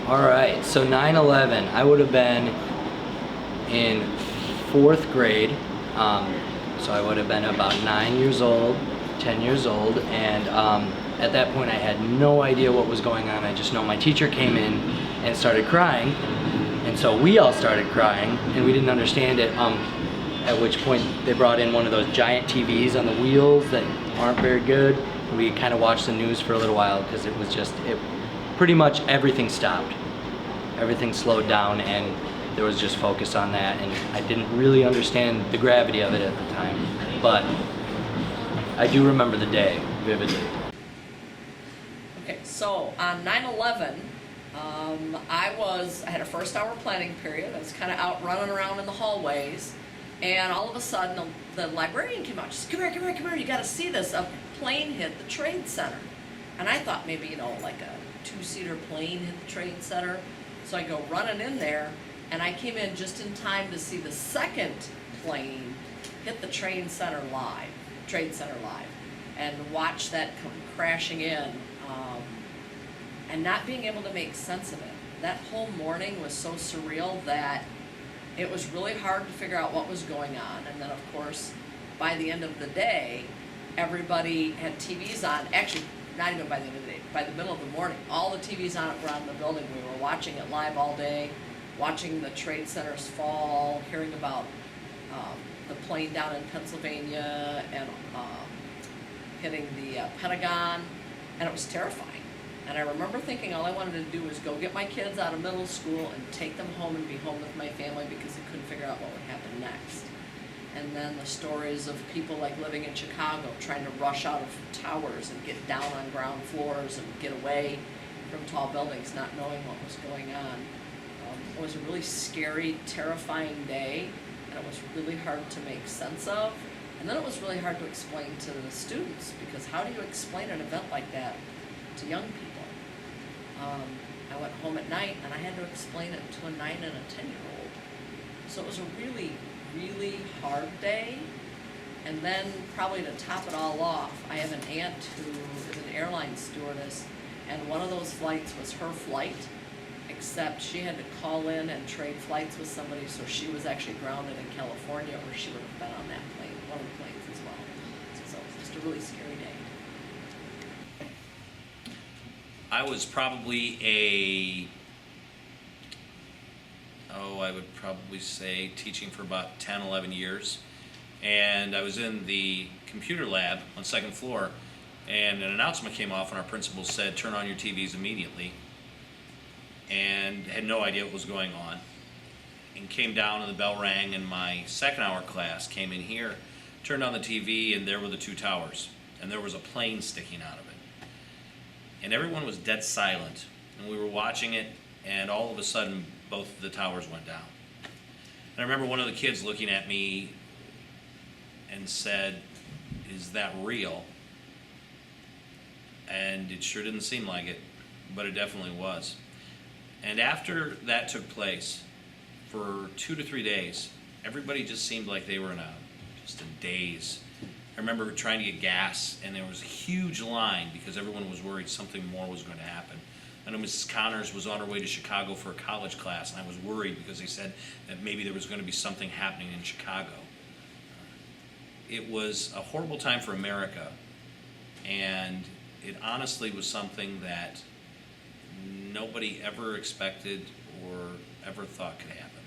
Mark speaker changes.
Speaker 1: All right, so 9/11, I would have been in 4th grade. So I would have been about 9 years old, 10 years old, and at that point I had no idea what was going on. I just know my teacher came in and started crying, and so we all started crying, and we didn't understand it, at which point they brought in one of those giant TVs on the wheels that aren't very good. We kind of watched the news for a little while because it was just, pretty much everything stopped. Everything slowed down, and there was just focus on that, and I didn't really understand the gravity of it at the time, but I do remember the day vividly.
Speaker 2: Okay, so on 9/11, I had a first hour planning period. I was kind of out running around in the hallways, and all of a sudden the librarian came out. She said, come here, you gotta see this. A plane hit the Trade Center. And I thought maybe, like a 2-seater plane hit the Trade Center. So I go running in there, and I came in just in time to see the second plane hit the Trade Center live, and watch that come crashing in, and not being able to make sense of it. That whole morning was so surreal that it was really hard to figure out what was going on. And then, of course, by the end of the day, everybody had TVs on. Actually, not even by the end of the day, by the middle of the morning, all the TVs on around the building. We were watching it live all day, watching the trade centers fall, hearing about the plane down in Pennsylvania and hitting the Pentagon, and it was terrifying. And I remember thinking all I wanted to do was go get my kids out of middle school and take them home and be home with my family because I couldn't figure out what would happen next. And then the stories of people like living in Chicago trying to rush out of towers and get down on ground floors and get away from tall buildings, not knowing what was going on. It was a really scary, terrifying day, and it was really hard to make sense of. And then it was really hard to explain to the students, because how do you explain an event like that to young people? I went home at night and I had to explain it to a 9 and a 10-year-old. So it was a really, really hard day. And then, probably to top it all off, I have an aunt who is an airline stewardess, and one of those flights was her flight, except she had to call in and trade flights with somebody, so she was actually grounded in California, or she would have been on that plane, one of the planes as well. So it was just a really scary day.
Speaker 3: I was probably I would probably say teaching for about 10, 11 years. And I was in the computer lab on 2nd floor, and an announcement came off, and our principal said, turn on your TVs immediately. And had no idea what was going on. And came down, and the bell rang, and my 2nd hour class came in here, turned on the TV, and there were the 2 towers. And there was a plane sticking out of it. And everyone was dead silent, and we were watching it, and all of a sudden both of the towers went down. And I remember one of the kids looking at me and said, "Is that real?" And it sure didn't seem like it, but it definitely was. And after that took place, for 2 to 3 days, everybody just seemed like they were just in a daze. I remember trying to get gas, and there was a huge line because everyone was worried something more was going to happen. I know Mrs. Connors was on her way to Chicago for a college class, and I was worried because they said that maybe there was going to be something happening in Chicago. It was a horrible time for America, and it honestly was something that nobody ever expected or ever thought could happen.